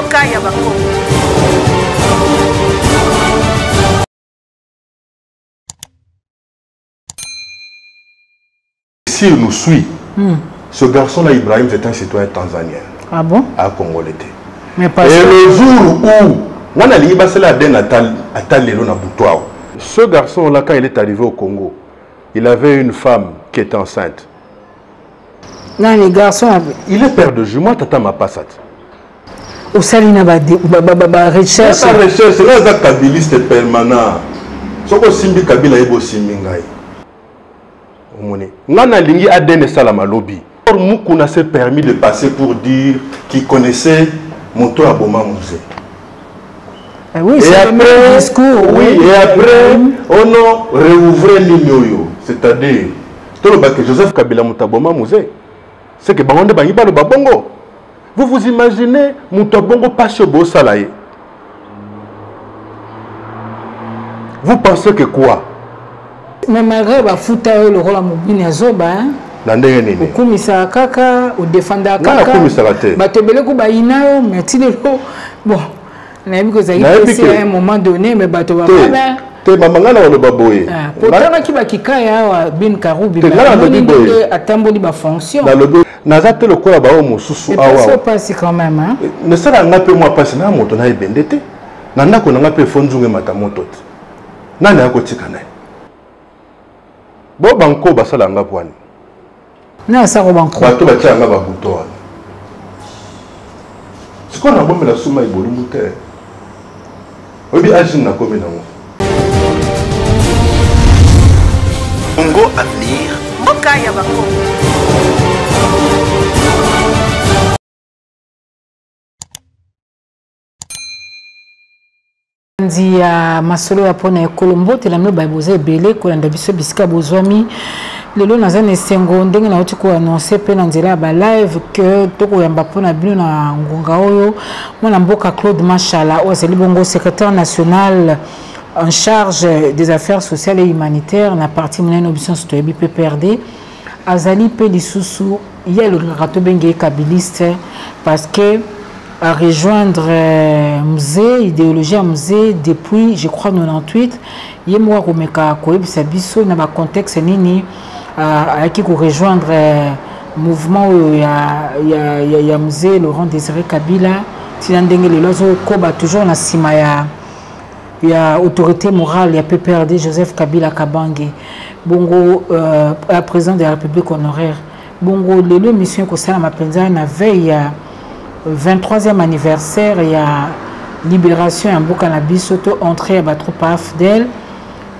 Mboka ya Bakongo. Si nous suit, ce garçon-là, Ibrahim, c'est un citoyen tanzanien. Ah bon? À Congolais. Mais pas et le jour où on a lié ce garçon-là, quand il est arrivé au Congo, il avait une femme qui était enceinte. Non, les garçons. Il est père de jumeaux, Tata Mapassat. Au Salina, recherche. C'est la recherche, c'est là un kabiliste permanent. Ce que Simbi Kabila est Simbi Ngai. Nana Lingi Adene Salama Lobby. Moukouna s'est permis de passer pour dire qu'il connaissait Moto Aboma Mouzé. Oui, c'est le discours. Oui, et après, on a réouvert l'ignoyo. C'est-à-dire, tout le bac Joseph Kabila Moutaboma Mouzé. C'est que Bangonde Bangiba le Babongo. Vous vous imaginez Moutabongo pas chez Bossalaye. Vous pensez que quoi? Mais malgré la fouta le rôle à Moubini Azoba, au commissaire Kaka, au défendeur Kaka, Batebele Koubaïna, mais Tilelo, bon, on a vu que ça a été à un moment donné, mais Batoba. Mamangana le baboye. Pourtant, qui va kikaya bin karubi. Attendez ma fonction. Nazate le quoi là-bas au Moussou. Ça passe quand même, hein. Ne sera pas peu moi passer na moto na ibendete. Nana ko na pe fonzunge matamoto. Nana yako tikana. Bo banko basala nga pwani. Na sa ko banko. Bato batia nga ba buto. Siko na bombe la suma ibolu mute. Obi ajin na komi na mo. Congo Avenir, Mboka ya Bakongo. Ndi ya masolo ya pona ya Kolombo telamno baiboza ebele kolanda biso bisika bozwami lelo nazane sengo ndenge na otiko annoncer pe na nzela ba live que toko yamba pona bino na ngonga oyo mwana mboka Claude Machala ozali bongo secrétaire national en charge des affaires sociales et humanitaires na parti monene option citoyen PPRD azali pe lisusu ya le rato benge kabiliste parce que à rejoindre musée idéologie à musée depuis je crois 98 ye moi komeka koyebisa biso na ba contexte nini aki ko rejoindre mouvement ya musée Laurent Désiré Kabila tina ndenge lelo zo koba toujours na sima ya autorité morale ya PPRD Joseph Kabila Kabange bongo président de la République honoraire bongo lelo mission ko sala mapenza na veille 23e anniversaire il y a libération en Mboka na biso to entrée à trop AFDEL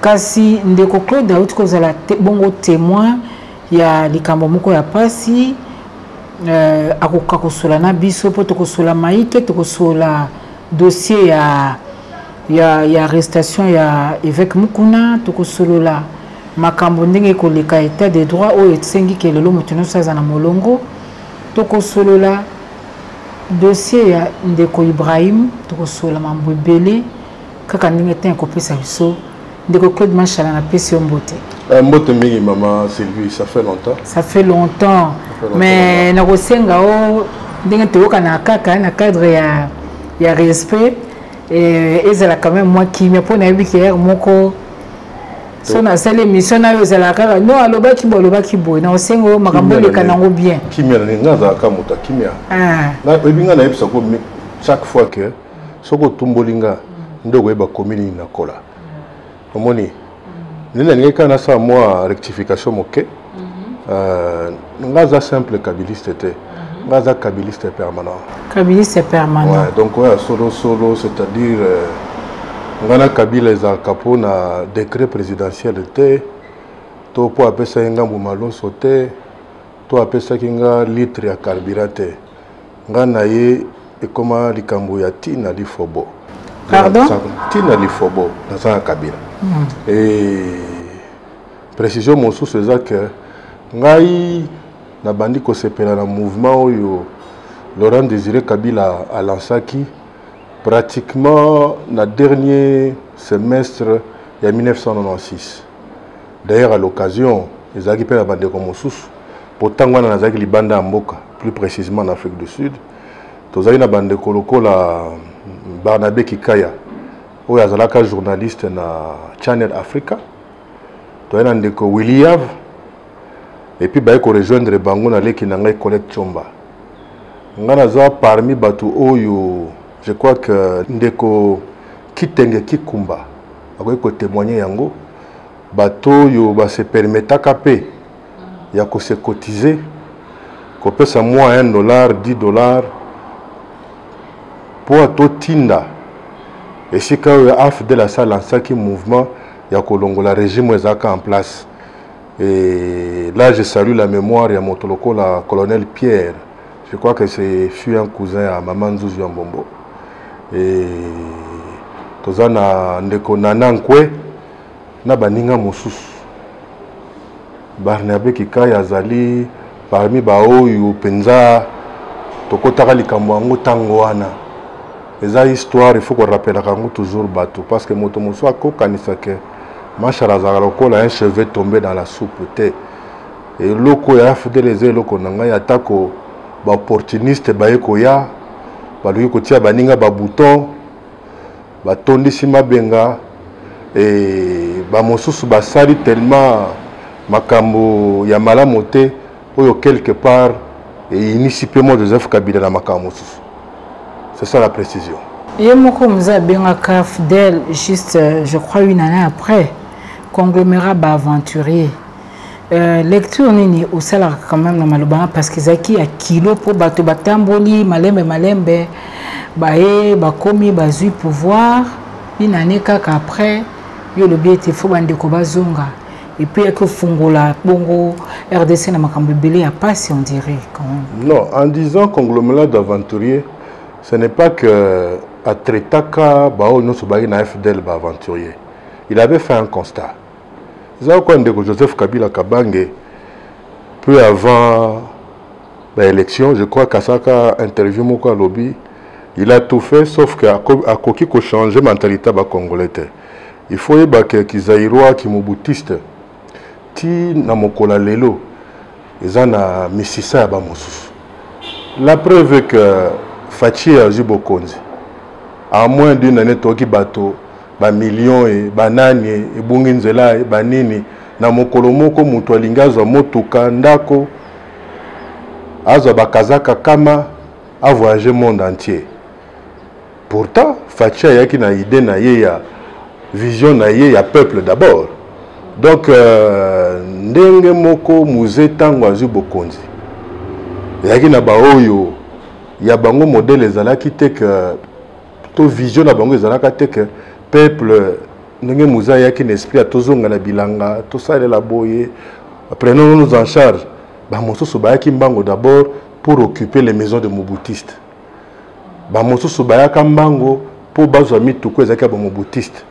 kasi ndeko Claude Daoud kozala bongo témoin ya likambo moko ya pasi akoka kosola na biso po to kosola maike to kosola dossier ya arrestation ya évêque Mukuna to kosolola makambo ndenge koleka état de droit o etsengi kelelo mutuno saza na molongo to kosolola dossier ya ndeko Ibrahim tokosola mambo ebele kaka ndenge te kopesa biso ndeko Claude Machala na pesi mbote mbote mingi maman Sylvie ça fait longtemps mais na kosenga o ndenge toyoka na kaka na cadre ya respect et ezala quand même moi qui me pona bikier moko sona sale mission na yo ezala kaka no alobaki boy na osengo makambo le kanango bien kimia na ngaza kamuta kimia na ebinga na epsa ko chaque fois que soko tumbolinga ndoko eba commune na kola omoni nina ngeka na sa moi rectification moke ngaza simple kabiliste te ngaza kabiliste permanent ouais donc ouais solo c'est-à-dire ngana Kabila ezalaka na décret présidentiel te to po apesa ngambo maloso te to apesa kinga litre ya carburant te ngana ye ekoma likambo ya tina lifobo pardon tina lifobo na sa Kabila et précision mosusu eza que ngai na bandi ko sepela na mouvement oyo Laurent Désiré Kabila alansaki pratiquement le dernier semestre de 1996. D'ailleurs, à l'occasion, les Agipé la bande comme sous, pourtant, on a Libanda Mboka, plus précisément en Afrique du Sud. tozali na bande kolokola Barnabé Kikaya oyo azalaka journaliste na Channel Africa tozali na ndeko William et puis baye ko rejoindre bango na leki na ngai Colette Chomba ngana za parmi batu oyo je crois que ndeko Kitenge Kikumba akoki ko témoigner yango bato yo ba se permetaka pe ya ko se cotiser ko pesa moi $1 $10 pour atotinda et si quand AFDEL a lancé un mouvement ya kolongola régime ezaka en place et là je salue la mémoire ya motoloko la colonel Pierre je crois que c'est fut un cousin à maman Nzuzu Mbombo et tozana ndeko Nanankwe na baninga mosusu Barnabé Kikaya azali parmi baoyo penza tokotaka likambo yango tango wana eza histoire il faut qu'on rappelle kango toujours bateau parce que moto moso akokanisa ke macharaza lokola un cheveu tombé dans la soupe te et loko ya FDL les loko nanga ya tako ba opportuniste bayeko ya baluki kotia baninga ba bouton batondisi mabenga et ba mosusu basali tellement makambo ya malamu te oyo quelque part et initie moi Joseph Kabila na makambo mosusu. C'est ça la précision. Et moi comme ça bien FDL juste je crois une année après conglomérat ba aventurier lecture nini au salaire quand même na malobana parce que zaki a kilo pour bato batamboli malembe bae bakomi bazui pouvoir une année kaka après yo le bien te faut bande ko bazonga et puis que fungola bongo RDC na makambo belé a passé on dirait quand même. Non, en disant conglomérat d'aventuriers, ce n'est pas que à Tretaka bao no sobari na FDL ba aventurier. Il avait fait un constat. Joseph Kabila Kabange peu avant l'élection, je crois qu'à sa interview moko lobby, il a tout fait sauf qu'à koki ko changer mentalité ba congolais. Il faut que Kizairwa ki mobutiste ti na mokola lelo ezana misisa ba mosusu. La preuve que Fachi a Zubokonzi à moins d'une année toki bateau ba millions et banani et bunginzela et banini na mokolo moko mutu alingazo motuka ndako azo bakazaka kama a voyager monde entier. Pourtant Fachi yaki na idée na ye ya vision na ye ya peuple d'abord. Donc ndenge moko muze tango azubokonzi yaki na baoyo ya bango modèle ezalaki te que to vision na bango ezalaka te que peuple ndenge muza yaki na esprit atozonga na bilanga to salela boye prenons-nous en charge ba mosusu bayaki mbango d'abord pour occuper les maisons de mobutiste ba mosusu bayaka mbango pour bazwa mituko ezaki ba mobutiste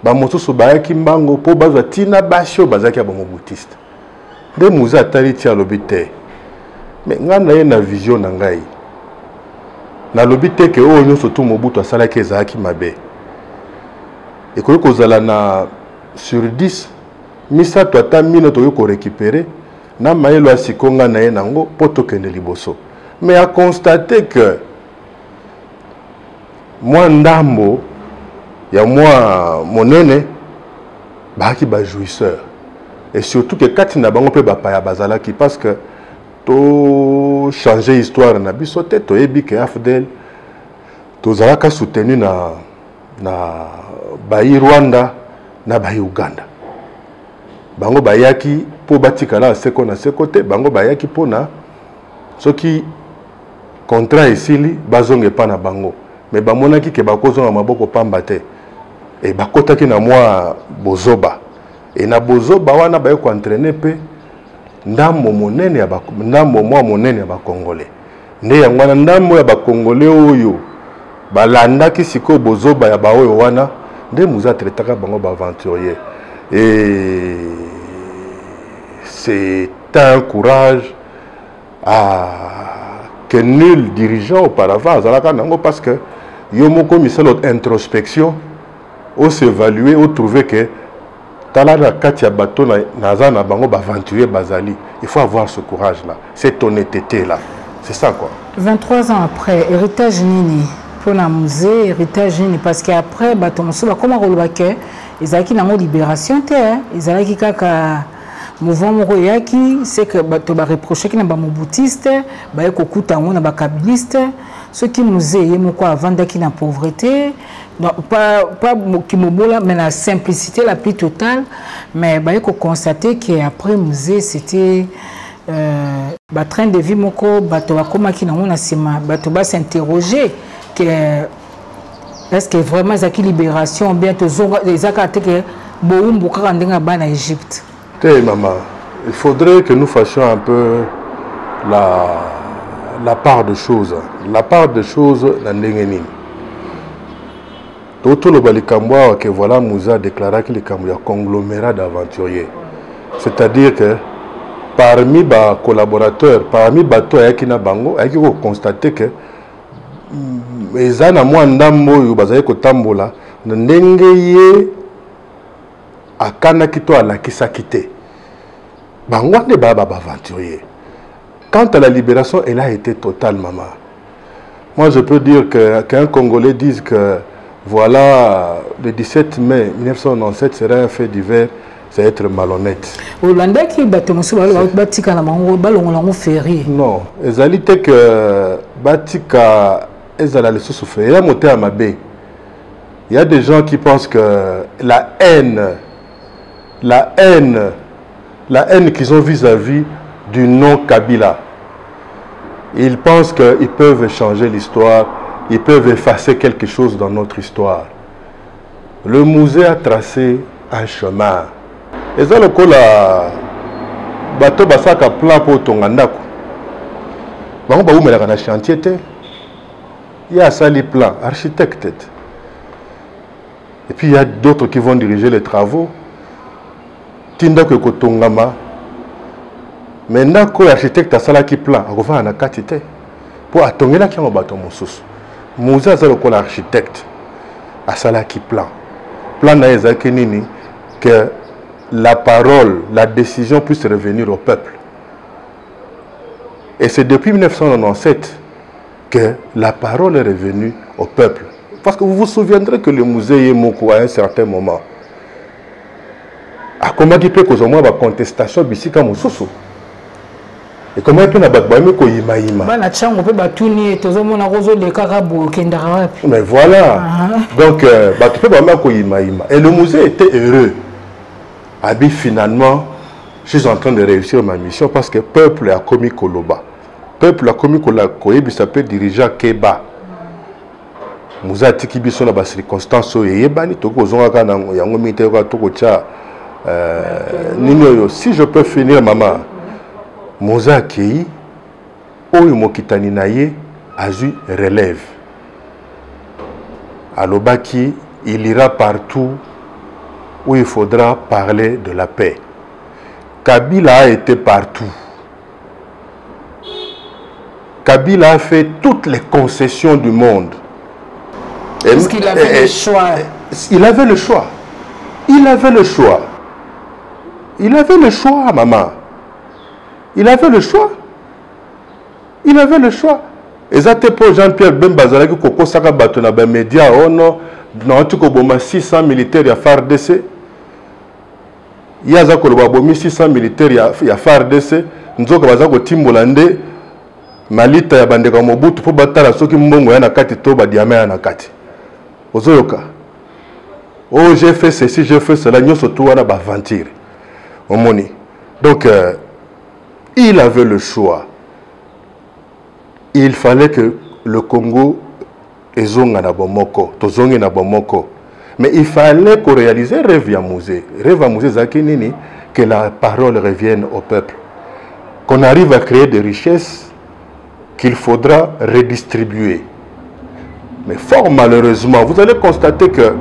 ba mosusu bayaki mbango pour bazwa tina basho bazaki ba mobutiste de muza atali tia lobite mais ngana ye na vision na ngai na lobite ke o nyoso to mobutu asalaki ezaki mabe et que kozala na sur 10 misa to ata mino to ko récupérer na mayelo asikonga na ye nango poto kende liboso mais a constater que moi ndambo ya moi monene baki ba jouisseur et surtout que kati na bango pe ba paya bazalaki parce que to changer histoire na biso te to yebi ke AFDEL to zalaka soutenu na bayi Rwanda na bayi Uganda bango bayaki po batikala seko na seko te bango bayaki pona soki contrat esili bazonge pa na bango mais bamonaki ke bakozonga maboko pamba te et bakotaki na moi bozoba et na bozoba wana baye ko entraîner pe ndambo monene ya ndambo mwa monene ya bakongolais nde yango wana ndambo ya bakongolais oyo balandaki siko bozoba ya baoyo wana nde muza tretaka bango ba aventurier et c'est un courage que nul dirigeant auparavant azalaka nango parce que yo moko misalo introspection on s'évaluer on trouver que talana katia bateau na bango ba aventurier bazali il faut avoir ce courage là cette honnêteté là C'est ça quoi. 23 ans après, héritage nini pour la musée, héritage nini parce qu'après, comment on le voit ils ont une libération, ils ont un mouvement c'est que tu vas reprocher que les bouddhistes, les kabilistes, ceux qui musée, avant d'être la pauvreté, pas qui mais la simplicité la plus totale, mais il faut constater qu'après musée, c'était train de vie moko s'interroger que est-ce que vraiment il libération bien les en Égypte. Maman, il faudrait que nous fassions un peu la part de choses. La part de choses dans l'Engenine. Tout le Balikambwa que voilà Moussa a déclaré qu'il est un conglomérat d'aventuriers. C'est-à-dire que parmi les collaborateurs, parmi les bateaux qui na bango, il faut constater que les gens qui ndambo bazali kotambola ndenge ye akana kito ala kisakite. Bango ne baba aventurier. Quant à la libération, elle a été totale, maman. Moi, je peux dire qu'un Congolais dise que voilà, le 17 mai 1997 serait un fait divers. C'est être malhonnête. Non, ezalité que batika ezala le sous-souffert. Il y a des gens qui pensent que la haine qu'ils ont vis-à-vis du nom Kabila, ils pensent qu'ils peuvent changer l'histoire, ils peuvent effacer quelque chose dans notre histoire. Le musée a tracé un chemin. Et ça, le bateau basaka plan pour ton andako. Bango ba umela na chantier te. Il y a ça les plans, architecte. Et puis il y a d'autres qui vont diriger les travaux. Tinda que kotongama. Maintenant que l'architecte a ça qui plan, on va en akatite. Pour atonga la qui en bateau mosus. Mouza ça le architecte a ça qui plan. Plan na ezaki nini que la parole, la décision puisse revenir au peuple. Et c'est depuis 1997 que la parole est revenue au peuple. Parce que vous vous souviendrez que le musée est moko à un certain moment. A comment il peut causer moi la contestation bisika mususu. Et comment il peut na batba ko yima yima. Bana chango pe batuni tozomona rozo le karabo kendara wapi. Mais voilà. Donc batu pe ba ko yima yima. Et le musée était heureux. Abi finalement, je suis en train de réussir ma mission parce que le peuple a commis Koloba. Le peuple a commis Koloba, il s'appelle dirigeant Keba. Mouza tiki biso na ba circonstances yebani toko zonga na yango miteko toko cha nino. Si je peux finir maman, Mouza ki oyo mokitani na ye azu relève. Alobaki il ira partout où il faudra parler de la paix. Kabila a été partout. Kabila a fait toutes les concessions du monde. Parce qu'il avait le choix. Il avait le choix. Il avait le choix. Il avait le choix, maman. Il avait le choix. Il avait le choix. Et ça, c'est pour Jean-Pierre Bembazala qui a fait des médias. Oh non, il y a 600 militaires à FARDC. Il y a 600 militaires à FARDC. Nous avons Timbolande, Malita ya bandeka Mobutu pour batala soki mbongo ya nakati to ba diamant ya nakati. Ozoyoka. Oh, j'ai fait ceci, j'ai fait cela, nous surtout wana ba aventure. Omoni. Donc il avait le choix. Il fallait que le Congo ezonga na bomoko, tozongi na bomoko. Mais il fallait qu'on réalise un rêve à musée. Rêve à musée Zakinini, que la parole revienne au peuple. Qu'on arrive à créer des richesses qu'il faudra redistribuer. Mais fort malheureusement, vous allez constater que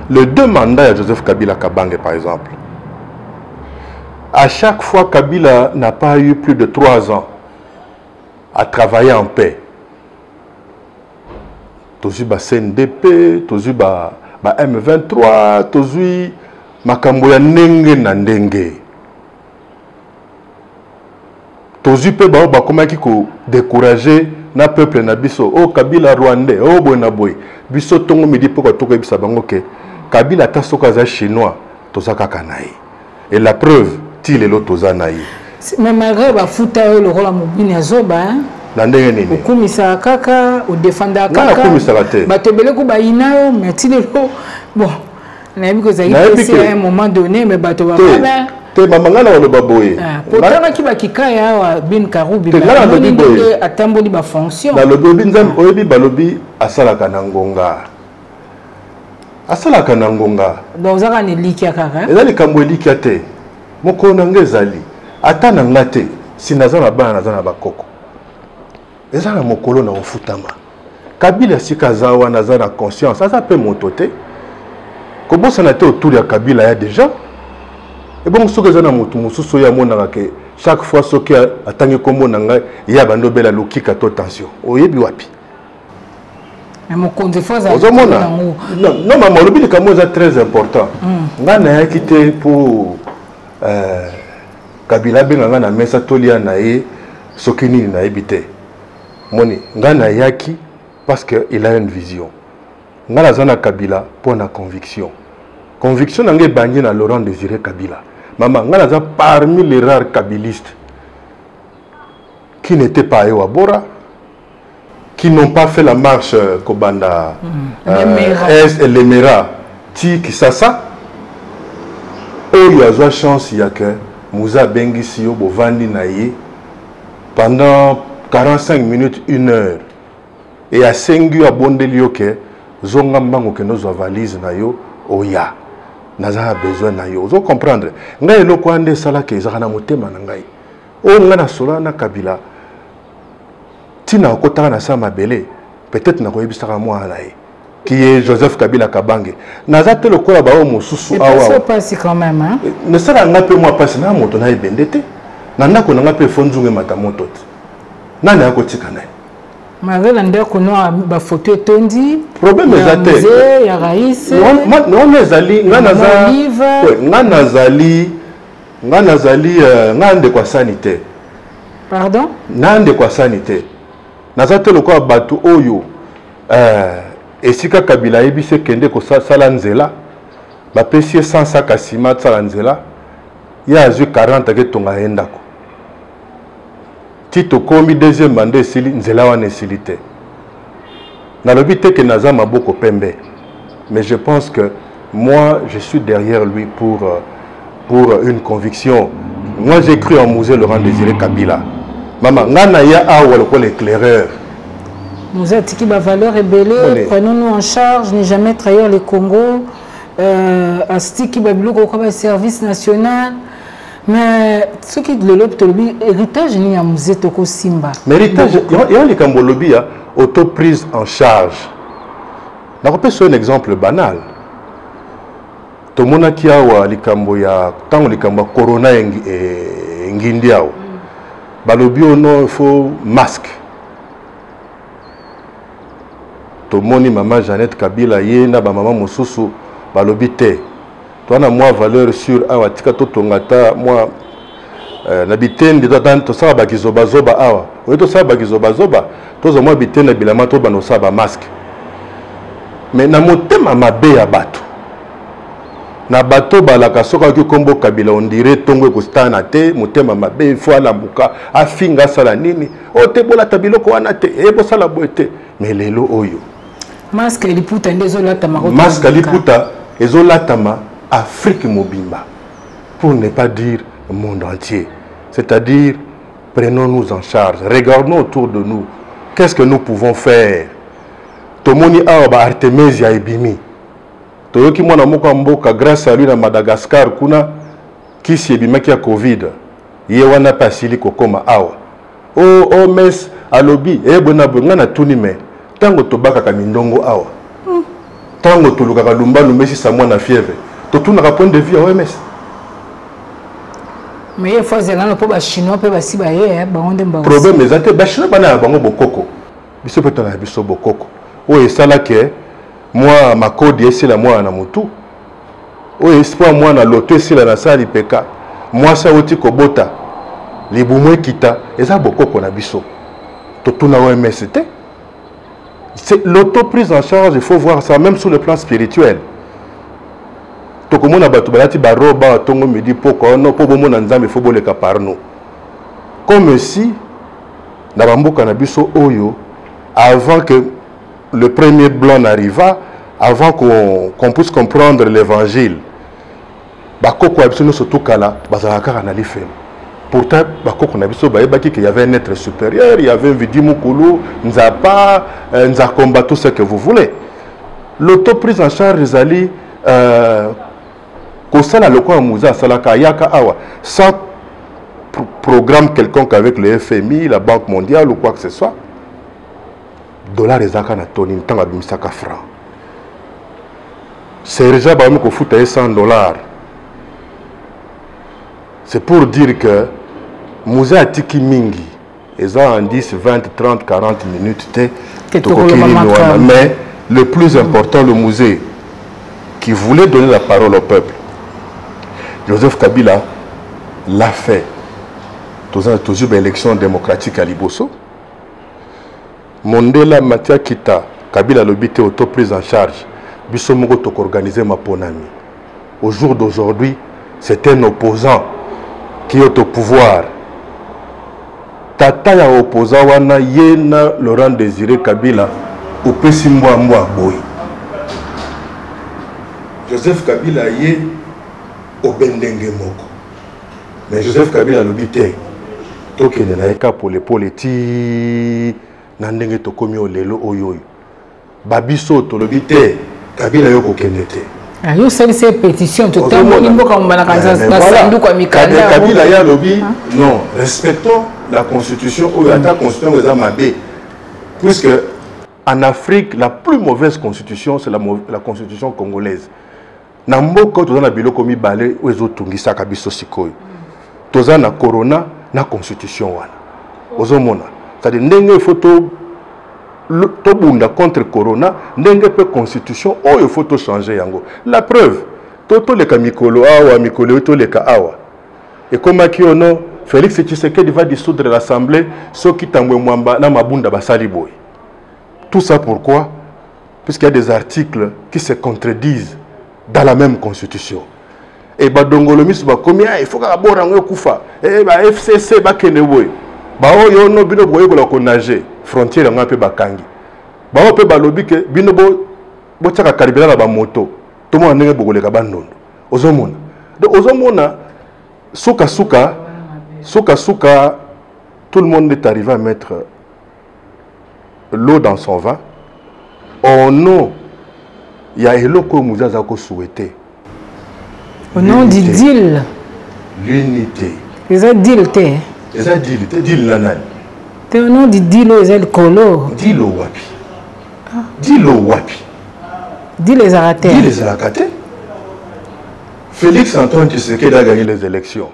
les deux mandats de Joseph Kabila Kabange, par exemple, à chaque fois Kabila n'a pas eu plus de 3 ans à travailler en paix. Tozu ba CNDP, tozu ba M23, tozu makambo ya ndenge na ndenge. tozu pe ba ba komaki ko décourager na peuple na biso o Kabila rwandais o bona boy biso tongo midi poko toko bisa bango ke Kabila ta soka za chinois tozaka kanayi et la preuve ti lelo tozanayi mais malgré ba futa le rôle mobile azoba na ndenge nini okumisa kaka o défendre kaka bato belé ko ba inayo mais ti lelo bon na yebi ko za à un moment donné mais bato ba te mamanga na lo baboye pourtant ki ba kikaya wa bin karubi ba ndenge atamboli ba fonction na lobi nzambe oyebi balobi asalaka na ngonga donc zaka ne likia kaka ezali kambo likia te moko na ngezali ata na ngate sinaza na bana na bakoko ezala mokolo na ofutama Kabila sika zawa na za na conscience aza pe moto te kobosa na te autour ya Kabila ya déjà et bon soki eza na motu mosusu oyo amonaka ke chaque fois soki atangi kombo na ngai ya bandobela lokika to tension oyebi wapi ozomona non mama olobi likambo eza très important ngai nayaki te pour Kabila abenga ngai na mesa tolia na ye soki nini nayebi te moni ngai nayaki parce que il a une vision ngai naza na Kabila mpo na conviction na ngai ebangi na Laurent Désiré Kabila maman ngai naza parmi les rares kabilistes qui n'étaient pas à Bora, qui n'ont pas fait la marche Kobanda Est et Lemera Ti Kisasa. Il y a une chance il y a que Moussa Bengisio Bovandi Naye pendant 45 minutes, 1 heure. Et à Sengu à Bondelio que Zonga Mbango que nos valises Nayo Oya. Naza besoin Nayo. Vous comprendre? Ngai loko ande sala ke ezana motema na ngai. O ngana sola na Kabila. Tina okotaka na sama belé. Peut-être na koyebisaka moi naye. Qui est Joseph Kabila Kabange. Naza te lokola ba o mosusu awa. Ça passe quand même hein. Ne sala ngape moi passe na moto na ebendete. Na ndako na ngape fonzunge matamoto. Nana akotika naye. Malgré l'endroit ba photo tondi problème ezate ya raïs non ezali ngande kwa sanité pardon nande kwa sanité nazate lokwa batu oyo esika Kabila ebise kende ko sala nzela ba pesi 100 saka ciment sala nzela ya azu 40 ke tonga endako Tito komi deuxième mandat sili nzela wana silité. Na lobité que naza maboko pembe. Mais je pense que moi je suis derrière lui pour une conviction. Moi j'ai cru en Moussa Laurent Désiré Kabila. Maman ngana ya awa le l'éclaireur. Moussa tiki ba valeur rebelle, prenons-nous en charge, ne jamais trahir le Congo. Astiki ba biloko ko ba service national. Mais ce qui est l'héritage ni à musée toko simba. Mais l'héritage, il y a les cambolobi auto-prise en charge. On peut faire un exemple banal. Tout le monde qui a les camboya, tant les cambo corona ngindiao. Balobi ono il faut masque. Tout le monde maman Jeannette Kabila yena ba maman Mosusu balobi te. Toi na moi valeur sur awa tika to tongata moi na bitende to sala ba kizoba zoba awa o to sala ba kizoba zoba to zo moi bitende bilama to bano sala ba masque mais na motema mabe ya bato na bato balaka soka ki kombo Kabila on dirait tongo ko stana te motema mabe fo ala muka afinga sala nini o te bola tabiloko wana te e bo sala boete mais lelo oyo masque liputa ndezo latama masque liputa ezo latama Afrique Mobimba, pour ne pas dire le monde entier. C'est-à-dire, prenons-nous en charge, regardons autour de nous. Qu'est-ce que nous pouvons faire? Tomoni Aoba Artemisia Ebimi. Toyoki mwana moka grâce à lui na Madagascar, kuna kisi ebima ki ya Covid. Yewana pasili kokoma awa. Oh mes alobi, ebona bonga na tuni me. Tango tobaka kamindongo awa. Tango toluka kalumba lumesi sa mwana fièvre. Tout n'a point de vue à OMS. Mais il faut que les Chinois puissent problème est que les Chinois ne bokoko. Ils sont peut-être un bokoko. Oui, c'est là que moi, ma code est là, moi, na mutu. Oui, espoir moi, na loto, c'est là, na sali peka. Moi, ça, oti kobota. les boumoué kita et ça beaucoup qu'on a biso tout na OMS c'est l'auto-prise en charge, il faut voir ça même sur le plan spirituel. Tout le monde a battu balati baroba tongo me dit pourquoi non pour bon nzambe faut boleka par nous. Comme si na bamboka na biso oyo avant que le premier blanc n'arriva, avant qu'on puisse comprendre l'évangile. Bakoko abiso no surtout kala bazalaka na lifem. Pourtant, il y avait un être supérieur, il y avait un Vidi Mukulu, Nzapa, Nzakomba, tout ce que vous voulez. L'auto-prise en charge, sans programme quelconque avec le FMI, la Banque mondiale ou quoi que ce soit, dollar et zakana toni, tant à bimisaka franc. C'est déjà qu'on fout $100. C'est pour dire que Mouza Atiki Mingi, ils ont en 10, 20, 30, 40 minutes, mais le plus important, le musée qui voulait donner la parole au peuple, Joseph Kabila l'a fait. Toujours une élection démocratique à Liboso. Mondela Matia Kita, Kabila l'obité auto-prise en charge. Bissomogo tok organisé ma ponami. Au jour d'aujourd'hui, c'est un opposant qui est au pouvoir. Tata ya opposant wana yena Laurent Désiré Kabila au Pessimboa Mboa Boy. Joseph Kabila yé au Bendenge Moko. Mais Joseph Kabila l'obité. Toke nenaeka pour les politiques. Nandenge tokomi o lelo oyoyo. Babiso to l'obité. Kabila yoko kenete. Yo c'est pétition tout le temps Kabila ya lobby non respectons la constitution ou la constitution des Amabé puisque en Afrique la plus mauvaise constitution c'est la constitution congolaise. Namoko toza na biloko mibale ozo tungisa kabiso sikoyo. Toza na corona na constitution wana. Ozomona. C'est-à-dire ndenge photo Tobunda contre Corona, n'engue pas constitution, oh il faut tout changer yango. La preuve, toto le kamikolo awa, mikolo to le ka awa. Et comme akiono, Félix Tshisekedi va dissoudre l'Assemblée, ce qui tambwe mwamba na mabunda basali boy. Tout ça pourquoi? Puisqu'il y a des articles qui se contredisent dans la même constitution. Et badongolomis ba combien il faut ka borango kufa. Et ba FCC ba keneboy. Ba oyo no bino boye ko la konager. Frontière nga pe bakangi ba pe balobi ke bino bo tshaka karibela na ba moto to mo ndenge bokoleka bandondo ozomona donc ozomona suka tout le monde est arrivé à mettre l'eau dans son vin au nom il y a eloko muzaza ko souhaiter au nom du deal l'unité les a deal la nani. Au nom du Dilo et le Colo. Dilo wapi. Dilo wapi. Dilo les arrêtés. Dilo les arrêtés. Félix Antoine Tshisekedi a gagné les élections.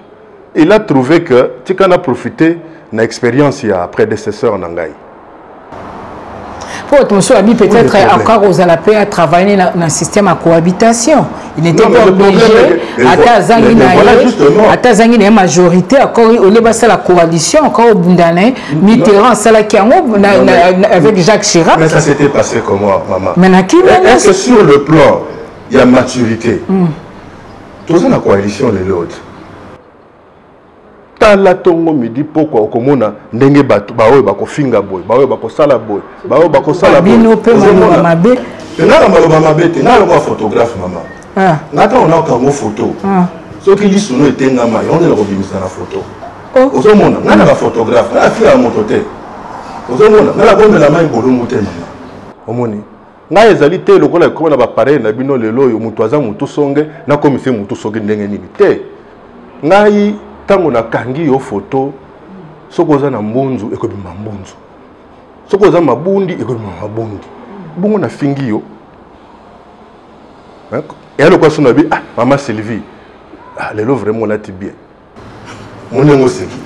Il a trouvé que Tikana a profité de l'expérience il y a prédécesseur Nangaï. Pour monsieur Abi peut-être encore aux Alapé à travailler dans un système à cohabitation. Il n'était pas obligé à Tazangi la majorité encore au Lébassa la coalition encore au Bundane Mitterrand Salakiango avec Jacques Chirac. Mais ça s'était passé comment maman? Mais est-ce que sur le plan il y a maturité? Tous la coalition les l'autre. Tala tongo midi pourquoi okomona ndenge batu baoyo bakofinga boy baoyo bakosala boy baoyo bakosala boy bino pe mabe tena maloba mabe tena lo photographe maman ngata on a comme photo so ki lisuno etenga mai on est le robimisa na photo ozomona ngana ba photographe na afira moto te ozomona ngala bombe la mai bolungu te maman omoni nga ezali te lokola ekoma na ba pareil na bino lelo yo mutu aza mutu songe na komise mutu songe ndenge nini te ngai tango na kangi yo photo soko za na mbunzu ekobima mbunzu soko za mabundi ekobima mabundi bongo na fingi yo et alors quoi son abi maman Sylvie lelo vraiment là ti bien mon ngo seki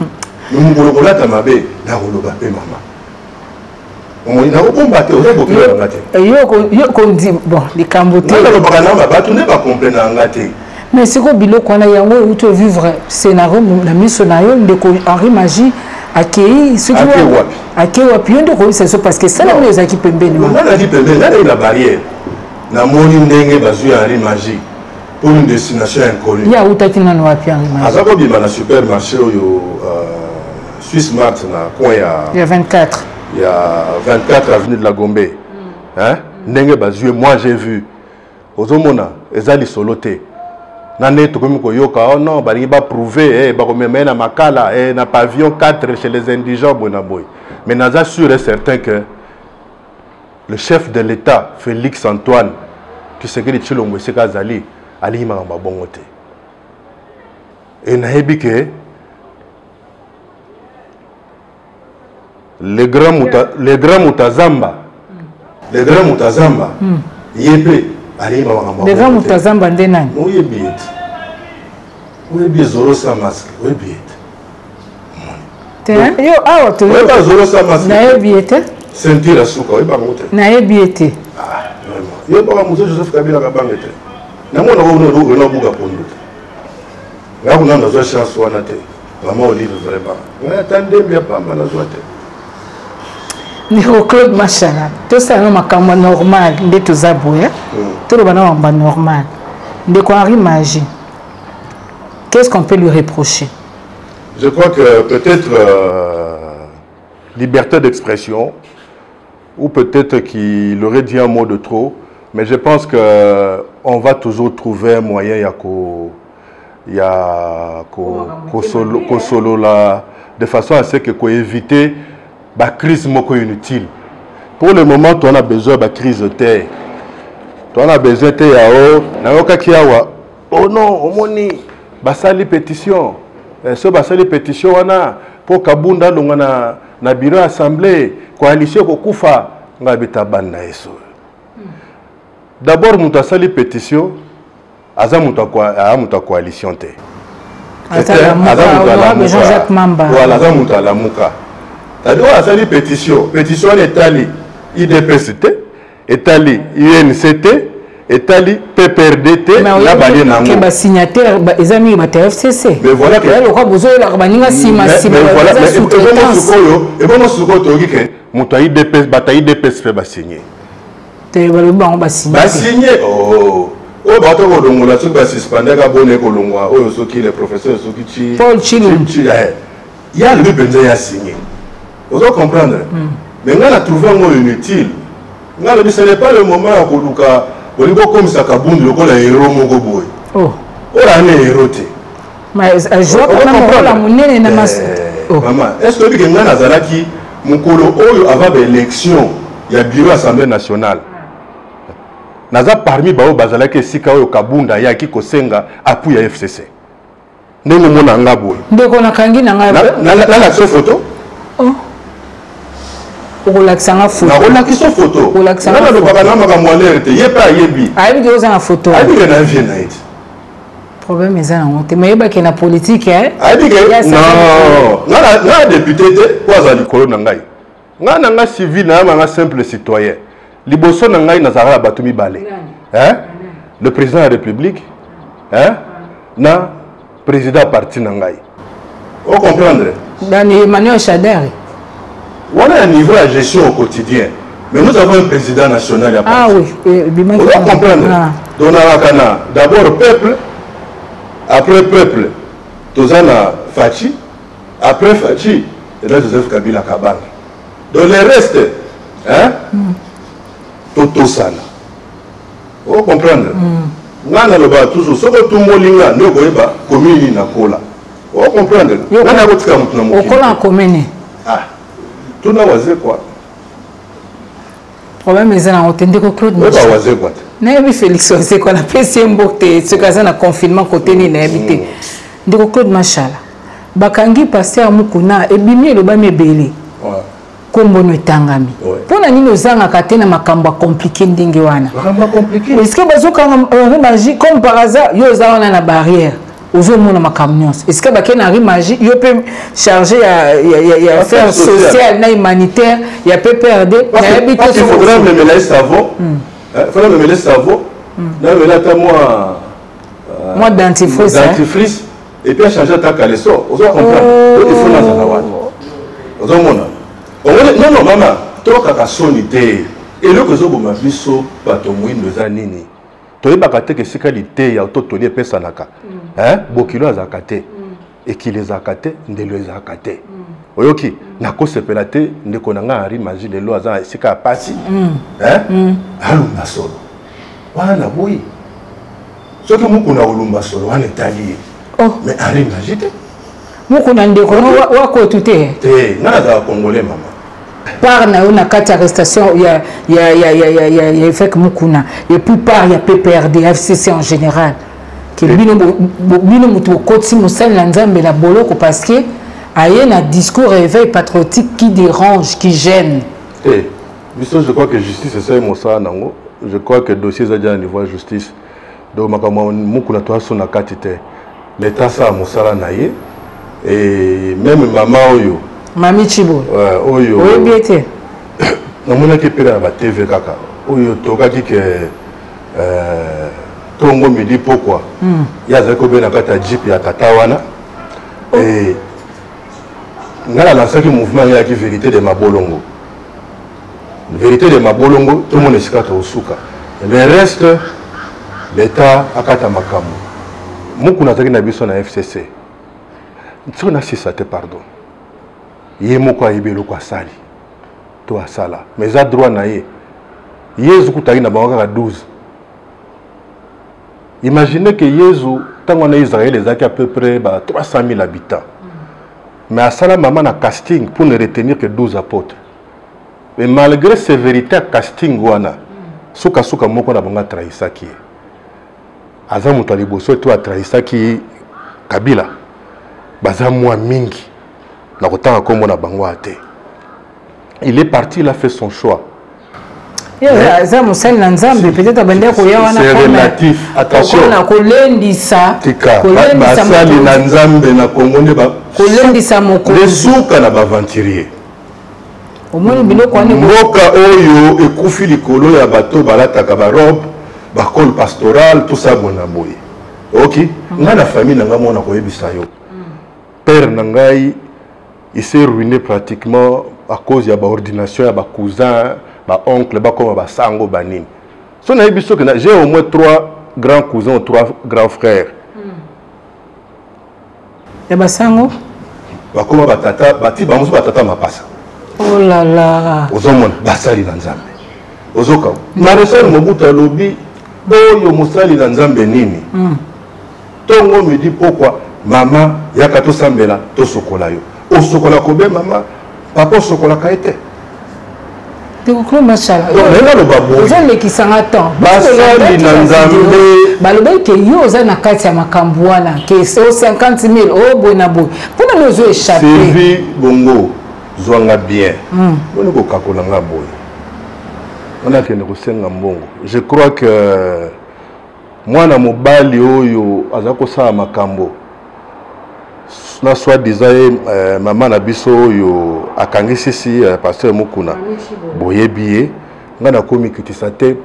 ngolo kola ta mabe na koloba pe mama on ina okomba te oza bokela ngate yo ko ndi bon les cambotés na lo bakana ba tu ne pas comprendre ngate Mais c'est quoi biloko on a yango où tu vivre scénario la missionaire de Henri Magie accueilli ce qui accueilli wapi ndo c'est ça parce que ça la les équipes pembeni on a dit pembeni là la barrière na moni ndenge bazui Henri Magie pour une destination inconnue ya utaki na wapi Henri Magie azako bima na supermarché yo Swiss Mart na coin il y a 24 il y a 24 avenue de la Gombe hein ndenge bazui moi j'ai vu ozomona ezali soloté nane to comme koyoka oh non balingi ba prouver ba komema na makala na pavillon 4 chez les indigents bonaboy mais naza sûr et certain que le chef de l'État Félix Antoine qui se grit Chilombo Sekazali ali mangamba bongote et naebi que les grands mutazamba yebe ali mangamba les grands mutazamba ndenani oyebi zoro sa masque oyebi yo awa to oyebi zoro sa masque nayebi ceinture asuka oyebi ngote nayebi yo ba muzo Joseph Kabila ka bangete na mona ko no buka pondo nga kuna ndo chance wana te mama olive vraiment nga tande bien pamba na zoate Niko Claude Machala, tout ça est normal, de tout ça, tout le monde est normal. De quoi Henri Magie, qu'est-ce qu'on peut lui reprocher? Je crois que peut-être liberté d'expression, ou peut-être qu'il aurait dit un mot de trop, mais je pense qu'on va toujours trouver un moyen, solo là, de façon à ce que éviter la crise inutile. Pour le moment, on a besoin de la crise de terre. On a besoin de terre. Oh non, au moins, basali pétition. Ce basali pétition, on a pour Kabunda, on a na bureau assemblée, coalition Kokufa, on a betabana eso. D'abord, on a sali pétition, aza muta coalition te. Jean-Jacques Mamba. Voilà, aza muta la muka. C'est-à-dire qu'il y a une pétition. Pétition est allée IDPCT, est allée INCT, est allée PPRDT, la balie n'a pas. Les signataires, les amis, les FCC. Mais voilà que. Le roi Bozo, la Rabanina, Sima, Sima, mais sous-traitance. Et bon, sous-traitance, bataille IDPS fait signer. Tu vas signer. Oh, bateau de Longola, tu vas suspendre la bonne Colombois, oh, ceux qui les professeurs, ceux qui. Paul Chilou. Il y a le but à signer. Vous allez comprendre. Mais on a trouvé un mot inutile. Ce n'est pas le moment où on a comme ça, Kabound, on a un héros. Oh. On a un héros. Mais je vois qu'on a la monnaie. Maman, est-ce que vous avez Nazaraki, mon colo, avant l'élection, il y a le bureau de l'Assemblée nationale. Naza parmi Bao Bazalaki et Sika au Kabunda, il y a qui Kosenga, appui à FCC. Nous nous avons un peu. Donc on a kangi na photo. Oh. Relaxant photo. Relaxant photo. Relaxant photo. Photo. Problème est là. Mais il y a une politique. Non. Non, député, quoi ça dit colon nangai. Nga civil na simple citoyen. Liboso nangai nazara batumi balé. Hein? Le président de la République. Hein? Na président parti nangai. Vous comprenez? Dans Emmanuel Chader. On a un niveau de gestion au quotidien. Mais nous avons un président national. Ah oui. Vous comprenez? Donc, d'abord peuple, après peuple, Tozana Fachi, après Fachi, et là Joseph Kabila Kabal. Donc le reste, hein? Toto Sana. Vous comprenez? Nous avons toujours, ce que tout le monde a, nous avons commune na kola. Vous comprenez? Nous avons kola commune. Ah, tout le monde quoi? Problème est là, on t'a dit que Claude Machala. Nabi Félix, c'est quoi la PCM Bokte, ce cas na confinement côté ni n'habité. De Claude Machala. Bakangi passé à Mukuna et bimi le bas mebeli. Kombo no tangami. Pona nini ozanga katena makambo compliqué ndenge wana. Makambo compliqué. Est-ce que bazoka magie comme par hasard yo zawana na barrière. Ozomona makambo. Est-ce que bakena magie yo peut charger ya affaires sociales na humanitaire, ya PPRD, na habité. Il faudra me mêler savon. Il faudra me mêler savon. Là, moi, moi dentifrice dentifrice et puis changer ta caleçon on va comprendre il faut dans la wad on non non maman toi kaka sonité et le que zo boma biso bato mwindo za nini toyeba te que sikalité ya totoli pesa naka hein bokilo azaka te et qui les akate ndelo ezaka te oyoki nakosepela te ndeko na nga ari magie lelo aza sika pasi hein alumba solo wana boyi soki mukuna olumba solo wana etali mais ari magie te mukuna ndeko wako tute te na za congolais mama par na una carte arrestation ya évêque mukuna et puis par ya PPRD FCC en général que bino mutu koti musali na nzambe la boloko parce que aye na discours réveil patriotique qui dérange qui gêne je crois que justice c'est ça nango je crois que dossier za déjà niveau justice donc makama mukuna to aso na kati te l'état ça musala na ye et même maman oyo Mami Chibo oyo oyo biete namona ke pera ba TV kaka oyo tokaki ke tongo midi pourquoi yaza ko bena kata jeep ya tata wana et ngala lancaki mouvement ya ki vérité de mabolongo tout le monde est au souka le reste l'état akata makambo mukuna taki na biso na FCC tsona sisa te pardon ye moko ayebelo kwa sali to asala mais za droit na ye yezu kutaki na bango kaka 12. Imaginez que Yezu, tant qu'on a Israël, les a à peu près 300 000 habitants. Mais à ça, maman a casting pour ne retenir que 12 apôtres. Mais malgré ces vérités casting, souka souka moko na banga trahisaki. Aza mutali boso to trahisaki Kabila. Baza moi mingi. Na kotanga kombo na bango ate. Il est parti, il a fait son choix. C'est relatif. Attention. Mboka oyo ekufi likolo ya bato balataka ba robe ba col pastoral tout ça bona boye. OK? Nga na famille nanga mona koyebisa yo. Père nangai il s'est ruiné pratiquement à cause ya ba ordination ya ba cousin ba oncle ba comme ba sango banini. So na biso que j'ai au moins 3 grands cousins ou 3 grands frères. Ya ba sango ba comme ba tata ba ti ba muso ba tata mapasa. Oh là là. Ozomona basali na nzambe. Ozoka. Maresel Mobutu lobi boyo musali na nzambe nini? Tongo me dit pourquoi maman yaka to sambela to sokola yo. O sokola kobe maman papa sokola kaete. Tekoklo machala. Non, le babo. Oza lekisanga temps. Basali na nzambe. Baloba ke yo oza na kati ya makambo wana ke 50 000 oh bona boy. Pona nozo échapper. Sylvie Bongo zwanga bien. On ko kakola nga boy. On a kende ko senga mbongo. Je crois que mwana mobali oyo azako sa makambo. Na soit disant maman na biso oyo akangisi si pasteur Mukuna boyebié ngana komi kitisa te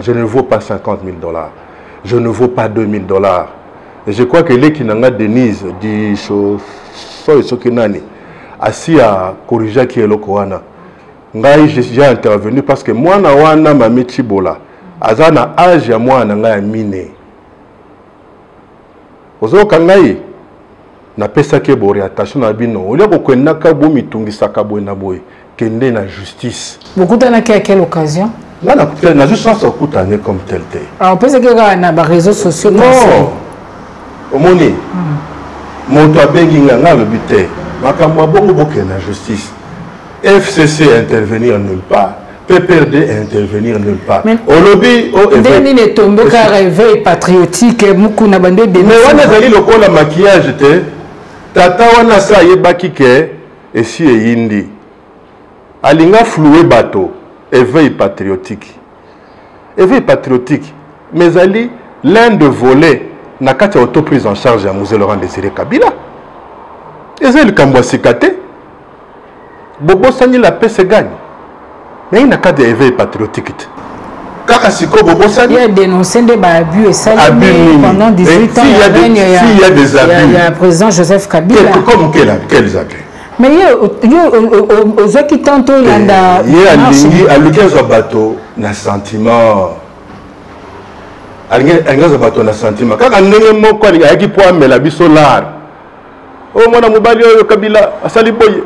je ne vaux pas $50 000, je ne vaux pas $2 000. Et je crois que les kinanga Denise di so kinani asi a corriger qui eloko wana ngai j'ai intervenu parce que moi na wana mami Chibola azana âge ya mwana ngai mine ozo kangai na pesa ke bori attention na bino olia ko kwenda ka bo mitungisa ka bo na boy kende na justice bokutana à quelle occasion là na justice okutane comme tel tel on peut se que na ba réseaux sociaux non omoni moto abengi nga le bité makambo bongo boke na justice FCC intervenir nulle part PPRD intervenir nulle part au lobby au Deni ne tombe ka réveil patriotique Mukuna bande de mais wana zali lokola maquillage te tata wana sa yebaki ke esi eyindi alinga flouer bateau éveil patriotique mais ali l'un de voler na kati auto prise en charge ya Mzee Laurent Désiré Kabila ezali kambo sikate bobo sani la paix se gagne mais il n'a qu'à d'éveil patriotique Kaka siko bobosani. Il y a dénoncé des abus et ça pendant 18 ans. S'il y a des abus. Il y a le président Joseph Kabila. Comme quels abus? Mais il y a aux gens qui tentent Landa. Il y a à l'occasion bateau na sentiment. À l'occasion bateau na sentiment. Quand on est mort quoi il y a qui point mais la bisolar. Oh mon amobali au Kabila asali boye.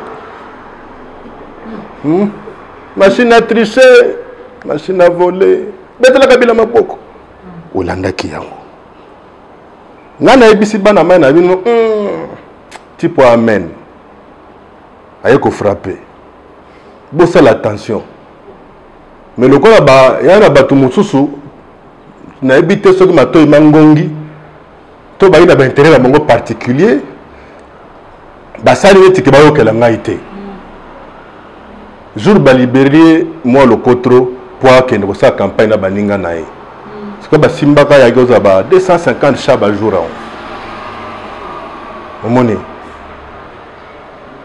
Machine à tricher, machine à voler. Bête la Kabila mapoko. Olanda ki yango. Ngana ebisi bana mana bino type amen. Aye ko frapper. Bossa l'attention. Mais le quoi là-bas, il y a un bateau moussousou. Na ebité ce que matoy mangongi. To ba ina ba intérêt la mongo particulier. Ba sali weti ke ba yo kela ngaité. Jour ba libéré moi le cotro pour que ne sa campagne na baninga naé. C'est que ba simbaka ya goza ba 250 chats par jour. Omoni.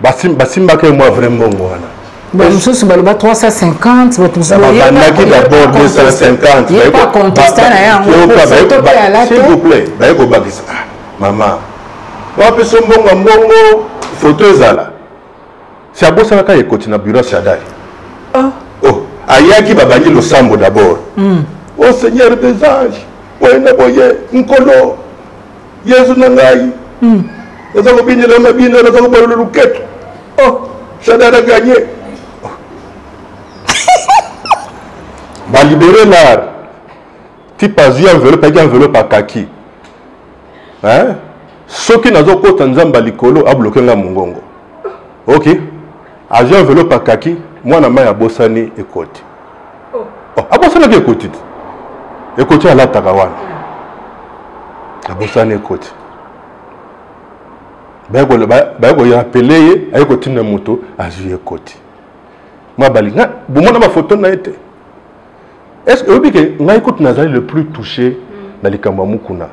Basimbaka moi vraiment wana. Bon, nous sommes sur 350, d'abord 250. Il n'y a pas contesté s'il vous plaît, maman. On peut se mbongo photo ezala. Si à bossa ka ekoti na bureau Sadari. Oh, ayaki babangi le sambo d'abord. Oh Seigneur des anges, wena boye nkolo. Yesu nangai. Ezako binela mabino ezako balolo luketo. Oh, Sadari a gagné. Va libérer l'art. Type Asie enveloppe à kaki. Hein? Ce qui n'a pas de nzamba likolo a bloqué la mongongo. Ok. Asie enveloppe à kaki. Moi na maya bosani ekoti. Oh, abosana ki ekoti. Ekoti ala takawana. Abosani ekoti. Bago ya appeler ayekoti na moto Asie ekoti. Moi balinga, bomona ma photo na été. Est-ce que vous dites que Naïkout Nazari le plus touché dans les Kambamukuna?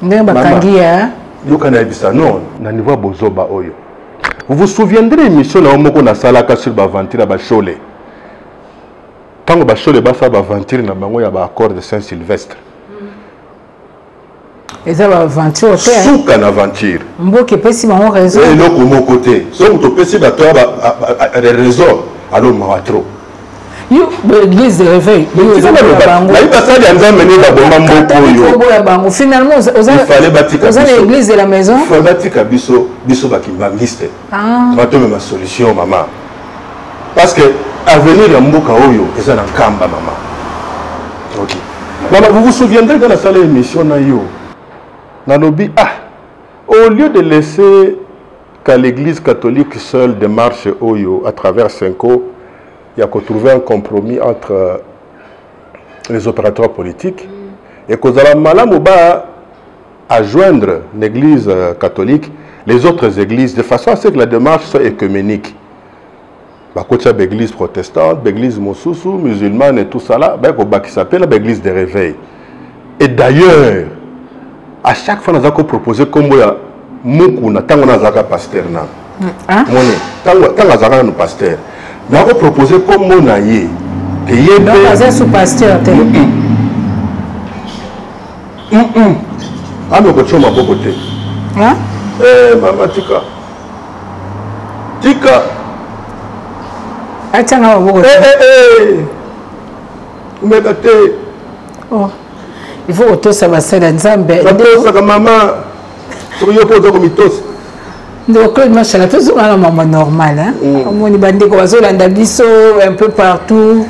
Non, niveau Bozoba Oyo. Vous vous souviendrez de l'émission na Omoko na Salaka sur Baventure à Chole. Tant que Bachole Bassa Baventure na Bango ya accord de Saint-Sylvestre. Et ça va aventure. Souka na aventure. Mboke pesi bango raison. Et non comme côté. Sauf que pesi ba toi des raisons. Alors ma trop. L'église de réveil. Finalement, il fallait bâtir l'église de la maison. Il fallait bâtir ma solution, maman. Parce que l'avenir de Mboka Oyo est un kamba, maman. Ok. Maman, vous vous souviendrez de la salle d'émission Nayo. Nanobi, au lieu de laisser qu'à l'église catholique seule démarche Oyo à travers Cinco, il y a qu'à trouver un compromis entre les opérateurs politiques et qu'on a malamuba à joindre l'église catholique, les autres églises, de façon à ce que la démarche soit écuménique. Il y a l'église protestante, l'église Mosusu, musulmane et tout ça là, qui s'appelle l'église des réveils. Et d'ailleurs, à chaque fois, nous avons proposé comme il y a Moukouna, tant qu'on a un pasteur. Tant qu'on a un pasteur. Nous avons proposé comme mon aïe que y ait des sous-pasteurs. Ah, mais tu m'as beaucoup de maman, Tika. Tika. Attends, on va oh, il faut que ça va se lancer. Maman, tu veux pas comme tous. Donc, machallah, tout ça est normal. On est bandé comme ça, un peu partout.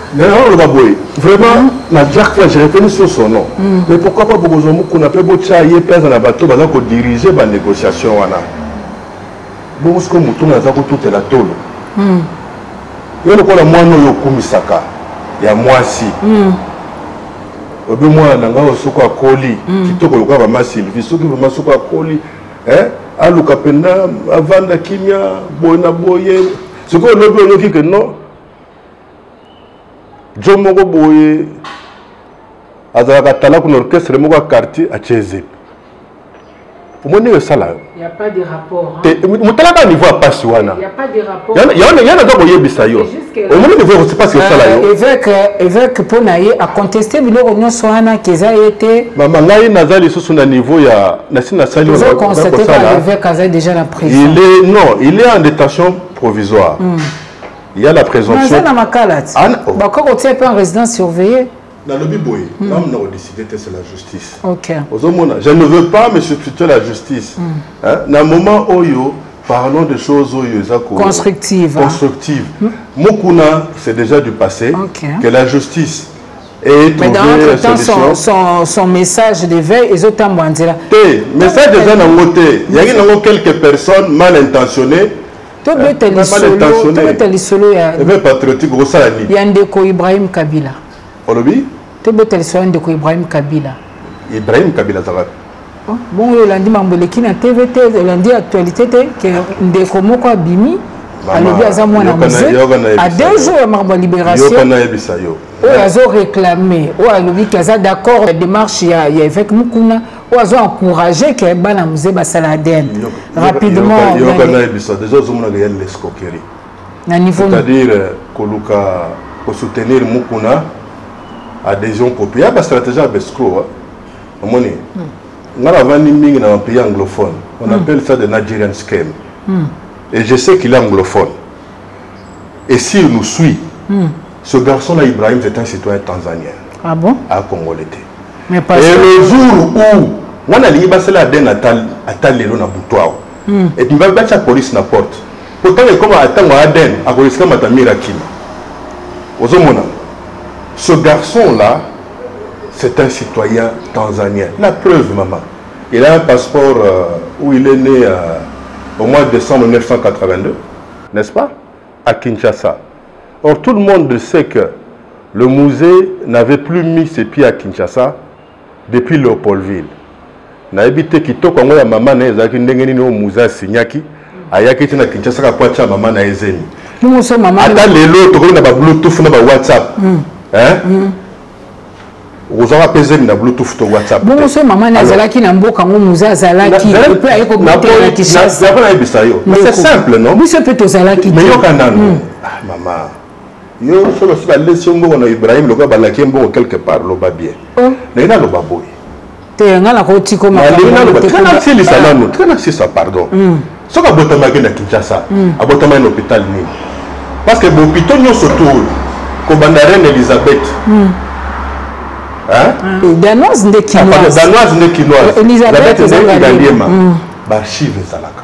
Vraiment, chaque fois, j'ai reconnu sur son nom. Mais pourquoi pas beaucoup de gens qui ont fait beaucoup de choses, ils ont bateau, ils ont dirigé les négociations. Beaucoup de gens qui ont tout la tôle. Il y a moi, nous avons Misaka. Il y a moi aussi. Moi, je suis un colis. Qui est ma Sylvie, ceux qui sont un colis. Aluka penda avanda kimia boina boye ce que le dit que non Jomoko boye azaka tala ku orchestre moko quartier a Cheze omoni sala Il n'y a pas de rapport. Moutala niveau à Passiwana. Il n'y a pas de rapport. Il y a d'autres qui bisayo. Au moins niveau c'est pas ce que ça là. Évêque pour naïe a contesté bilo onyo soana qui a été. Maman naïe nazali sous son niveau ya nasina sali. Vous avez constaté que l'évêque a déjà la prison. Il est en détention provisoire. Il y a la présomption. Dans ma calate. Bah quand on tient pas en résidence surveillée. Dans le biboy, l'homme n'a décidé que c'est la justice. Ok. Je ne veux pas me substituer à la justice. Dans le moment où parlons de choses constructives. Mokuna, c'est déjà du passé. Que la justice ait mais dans l'entretemps, son message d'éveil est autant bandira. Message déjà dans le côté. Il y a quelques personnes mal intentionnées. Tout le solo. Il y a un déco Ibrahim Kabila. Olobi? Tu peux te laisser de Ibrahim Kabila. Ibrahim Kabila Zarat. Bon, il a dit que na TVT, il a dit actualité que ndeko moko abimi alobi azamwa na musée à 2 jours ya marba libération. O azo réclamer, o alobi que ça d'accord démarche ya évêque Mukuna, o azo encourager que bana musée basaladen rapidement. Déjà zomuna ga l'escroquerie. Na niveau c'est-à-dire koluka pour soutenir Mukuna adhésion populaire, la stratégie à Bescro. On pays anglophone. On appelle ça de Nigerian scam. Et je sais qu'il est anglophone. Et s'il nous suit, ce garçon-là, Ibrahim, c'est un citoyen tanzanien. Ah bon? À Congolais. Mais pas et le jour où on a dit que l'Aden a lelo na boutoir. Et tu vas battre la police na porte. Pourtant, comme attendre Aden, à police comme à miracle. Ce garçon-là, c'est un citoyen tanzanien. La preuve, maman. Il a un passeport où il est né au mois de décembre 1982, n'est-ce pas? À Kinshasa. Or, tout le monde sait que le musée n'avait plus mis ses pieds à Kinshasa depuis Léopoldville. Na habité kitoko ngo ya mama na ezaki ndenge nini au musée Sinyaki, ayaki tina Kinshasa ka kwacha mama na ezeni. Nous sommes maman. Ata lelo to ko na ba Bluetooth na ba WhatsApp. Hein? Vous avez pesé na Bluetooth to WhatsApp. Bon, c'est maman Nazalaki na mboka ngo muza Zalaki et puis ayeko botela Kinshasa. C'est simple, non? Oui, c'est peut-être Zalaki. Mais yo kanano. Ah maman. Yo solo si la leçon ngo na Ibrahim loka balaki mbo quelque part lo ba bien. Mais na lo ba boy. Te ngala ko tiko ma. Kana si lisalano, kana si ça pardon. So ka botama ke na Kinshasa, abotama na hôpital ni. Parce que l'hôpital nous se tourne comme la reine Elisabeth. Danoise de Kinoise. Danoise de Kinoise. Elisabeth est Galiema. Barchive Zalaka.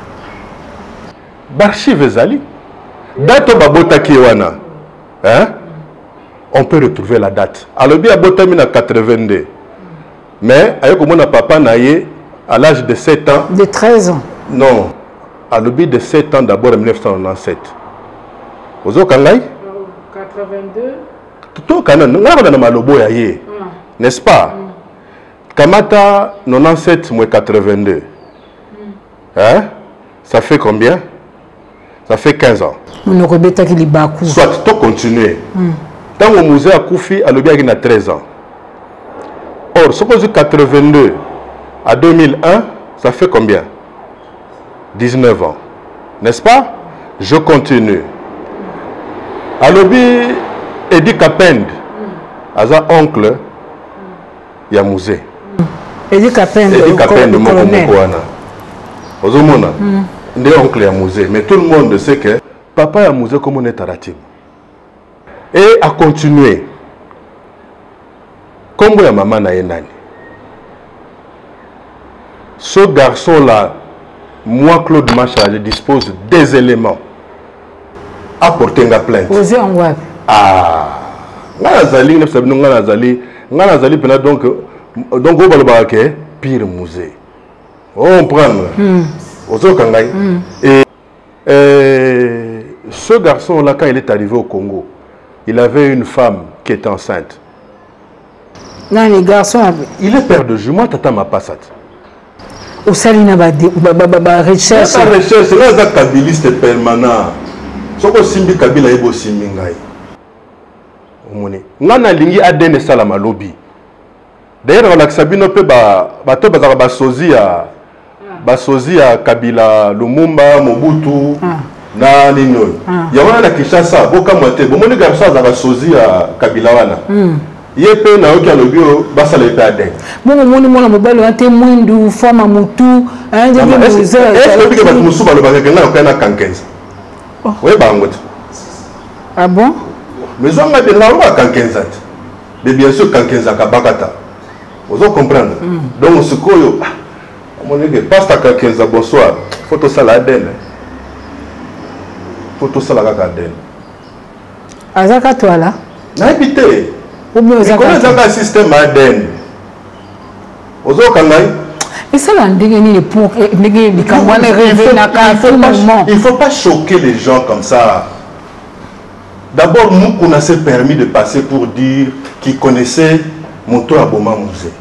Barchive Zali. Date Babota Kiwana. On peut retrouver la date. Alors bien Botami na 82. Mais avec mon papa naïe à l'âge de 7 ans. De 13 ans. Non. À l'objet de 7 ans d'abord en 1997. Ozo Kangai 82. Tout Kanana Malobo Yaye. N'est-ce pas? Kamata 97 moins 82. Hein? Ça fait combien? Ça fait 15 ans. Soit tu continues. Tant au musée à Koufi, à l'objet il a 13 ans. Or, ce que de 82 à 2001, ça fait combien? 19 ans. N'est-ce pas? Je continue. À l'objet, Eddie Kapend, à sa oncle, il y a musée. Eddie Kapend, mon colonel. Ozomona, il y a oncle, il y a musée. Mais tout le monde sait que papa a musée comme on est à Ratim. Et à continuer. Comme il y a maman na yenani. Ce garçon-là, moi, Claude Macha, je dispose des éléments à porter une plainte. Osez en web. Ah, Ngazali, Ngazali, donc on va pire musée. On prend. Et ce garçon-là, quand il est arrivé au Congo, il avait une femme qui était enceinte. Non, les garçons. Il est père de jumeaux, tata ma passate. Au salina recherche. C'est la recherche, c'est un kabiliste permanent. Ce que Simbi Kabila est beau Simbi Ngaï. Ngana lingi adene salama lobby. D'ailleurs, on a sabino pe ba sozi basozi ya Kabila, Lumumba, Mobutu, na nino. Ya wana na Kinshasa, boka moite, bomoni garçon za basozi ya Kabila wana. Yepe na oki alobio basa le pade. Bon moni mona mobalo ate mwindu forma mutu, anje bi muze. Est-ce que ba musuba lo ba ngena okana kankenza? Oui bangote. Ah bon? Mais on a des langues à Kankenza. Mais bien sûr, Kankenza Kabakata. Vous comprenez? Donc, ce qu'on a passe à Kankenza, bonsoir. Photo salade. Photo salade. Azaka toi là? N'habitez. Vous connaissez un système ADN. Vous avez et ça, il ne faut pas choquer les gens comme ça. D'abord, nous, qu'on a s'est permis de passer pour dire qu'ils connaissaient Moto Aboma Musée.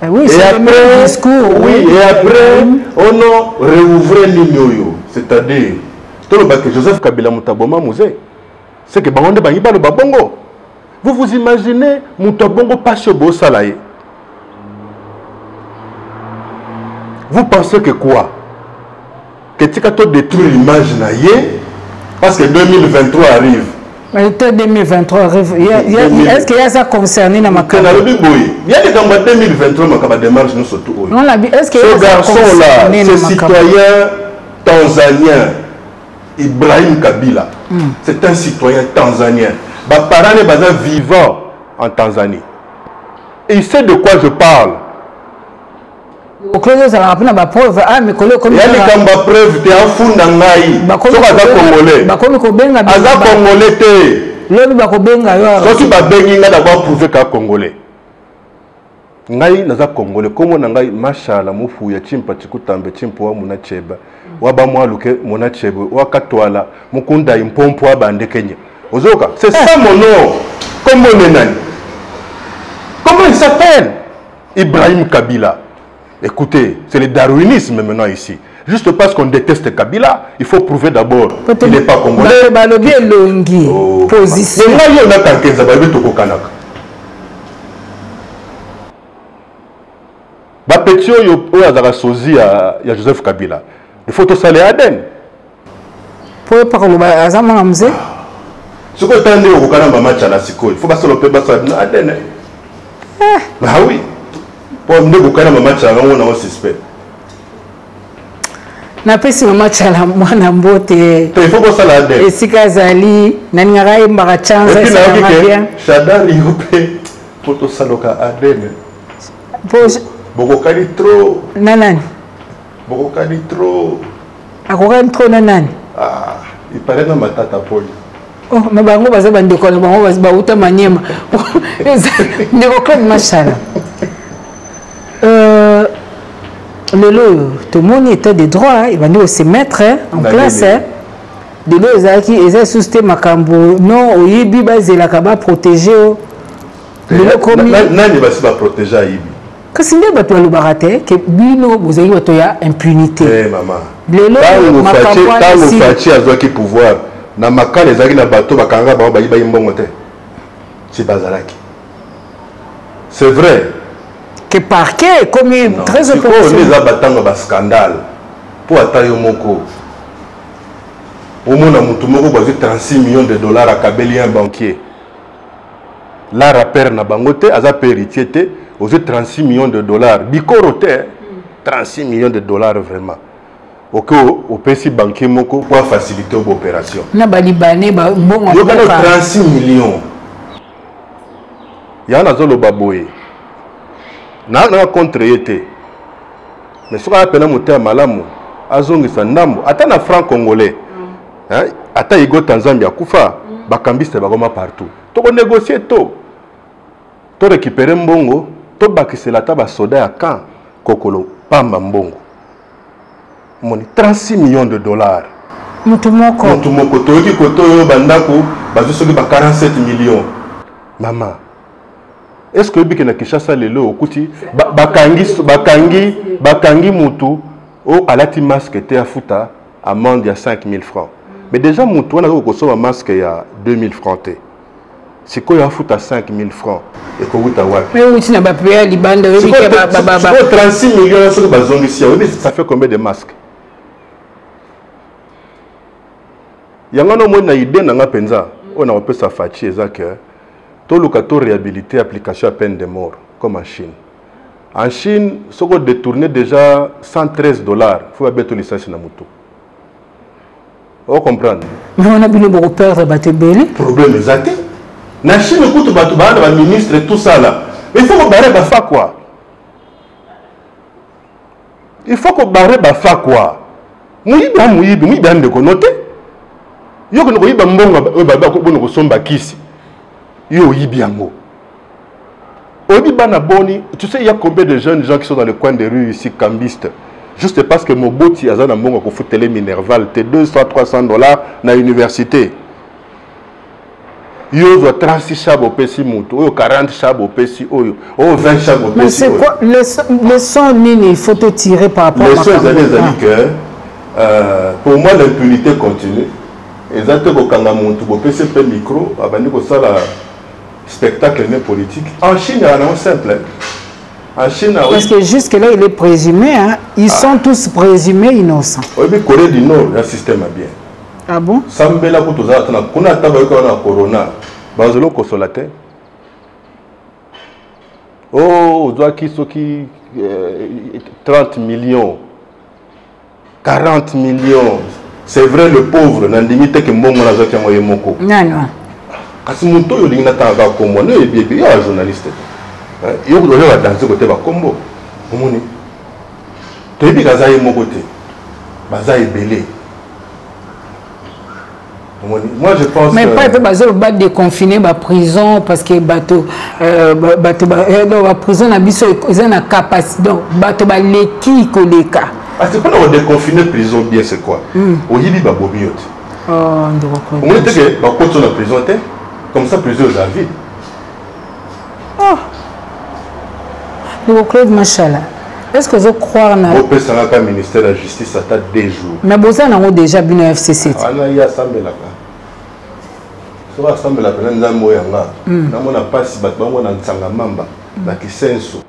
Oui, c'est le discours. Oui, et après, on a réouvert l'ignoyo. C'est-à-dire, tout le bac Joseph Kabila Moto Aboma Musée. C'est que Bangonde Bangiba le Babongo. Vous vous imaginez Moto Abongo passe au beau salaire. Vous pensez que quoi? Que tu as détruit l'image naïe? Parce que 2023 arrive. Mais 2023 arrive. Est-ce qu'il y a ça concerné dans ma carrière? Il y a des gens en 2023 qui démarche nous surtout. Est-ce qu'il y a ce garçon-là, ce citoyen tanzanien, Ibrahim Kabila, c'est un citoyen tanzanien. Mes parents sont vivants en Tanzanie. Et il sait de quoi je parle. Au club, ça va rappeler ma preuve. Ah, mes collègues, comme il y a des preuves, tu es en fond d'Angaï. Tu es congolais. Aza congolais. Si tu as besoin d'abord prouver que tu es congolais. Ngai naza congolais. Comme Nangai, machala, mufu ya chimpa chikutambe chimpo wa munacheba. Waba mwaluke munacheba. Wakatwala mukunda impompo wa bande Kenya. Ozoka, c'est ça mon nom. Comment on est nani? Comment il s'appelle? Ibrahim Kabila. Écoutez, c'est le darwinisme maintenant ici. Juste parce qu'on déteste Kabila, il faut prouver d'abord qu'il n'est pas congolais. Position. Il y a Joseph Kabila. Il faut tout ça les Aden. Pour parler à Zamamze. Ce que tu as dit au Canada, il faut pas se le faire à Aden. Ah oui. Pour me dire que match à un suspect. Na pesi match à la mwana mbote. Il faut que ça la et si Kazali nanirai mbaka chanza ça va bien. Shadari yope poto saloka adene. Bokokani trop. Nanani. Bokokani trop. Akokani trop nanani. Ah, il paraît na matata poli. Oh, mais bango baza bandeko na bango baza bauta manyema. Ndeko club machala. Tout le monde était de droit, il va nous se mettre en place. De l'eau, ils ont sousté ma cambo. Non, au Yibi, ils ont protégé. De l'eau, comme il va protéger Yibi. Qu'est-ce que tu as le baraté? Que Bino, vous avez impunité. Eh, maman. De l'eau, ma cambo. Qui pouvoir. Na maka les agis na bateau, bakanga, bayiba yimbongote. C'est Bazalaki. C'est vrai. Que parquet comme très opportun. On a un scandale pour attaquer Moko. Au moins, on a 36 millions de dollars à Kabeli, un banquier. Là, rappeur na bangote, a héritier, aux 36 millions de dollars. Bicorote, 36 millions de dollars vraiment. Au PC banquier Moko pour faciliter l'opération. Il y a 36 millions. Il y a un zolo baboye. Na contre été mais ce qu'on appelle un malamu azongi sandambo ata na franc congolais hein ata igo Tanzania kufa bakambiste bakoma partout to négocier to récupérer mbongo to bakisela ta ba soda ya camp kokolo pamba mbongo moni 36 millions de dollars mutu moko to ki koto bandako bazosoki ba 47 millions maman. Est-ce que Bikena Kishasa lelo okuti bakangi mutu o alati masque te afuta amende ya 5 000 francs. Mais déjà mutu on a ko so masque ya 2 000 francs te. c'est quoi il a foutu à 5 000 francs et qu'on vous a mais oui, tu n'as pas payé les bandes de 36 millions ça fait combien de masques? Il y a une idée dans la penza on a peu sa fatigue que tout le cas réhabiliter application à peine de mort comme en Chine. En Chine, ce qu'on détourné déjà $113, il faut mettre le licence dans moto. Vous comprenez? Mais on a bien beaucoup peur de battre belé. Problème exact. En Chine, écoute, le ministre et tout ça là. Il faut qu'on barre bafa quoi? Il faut qu'on barre bafa quoi? Mouibi bien de connoter. Yo ko ko yiba mbonga baba ko bono ko somba kisi. Yo yibiango. Obi bana boni, tu sais il y a combien de jeunes gens qui sont dans le coin des rues ici cambistes juste parce que Moboti azana mbonga ko futele Minerval te $200-300 na université. Yo zo 36 chabo pesi mutu, yo 40 chabo pesi oyo, o 20 chabo pesi. Mais c'est quoi le son nini il faut te tirer par rapport à que pour moi l'impunité continue. Exactement quand on a PCP micro, ça la spectacle politique. En Chine, il y a un simple. En Chine, parce que jusque-là, il est présumé, hein? Ils sont tous présumés innocents. Oui, mais Corée du Nord, le système est bien. Ah bon? Sambela Kutoza, on a travaillé avec le corona. Bazolo Kosolate. Oh, doit qui 30 millions, 40 millions. C'est vrai, le pauvre, n'a limité que mon mon azaki moyen moko. Non, non. Parce que mon toyo lingna tanga comme moi, non, il y a un journaliste. Il y a un danser côté ba combo. Omoni. Tu es bien gazaï mon côté. Bazaï belé. Moi je pense. Mais pas que bazo ba déconfiner ba prison parce que bateau la prison na biso ils ont la capacité donc bateau ba leki koleka. Parce que quand on déconfine prison bien c'est quoi? On y dit ba bobiote. Oh, on dit que ba côté la prison comme ça plusieurs avis. Oh. Donc Claude Machala. Est-ce que je crois na au PSA ministère de la justice ça t'a 2 jours. Mais boza na déjà bien FCC. Ah na ya sambela ka. So va sambela ka nza moyanga. Na mona passe ba bango na ntsanga mamba na kisenso.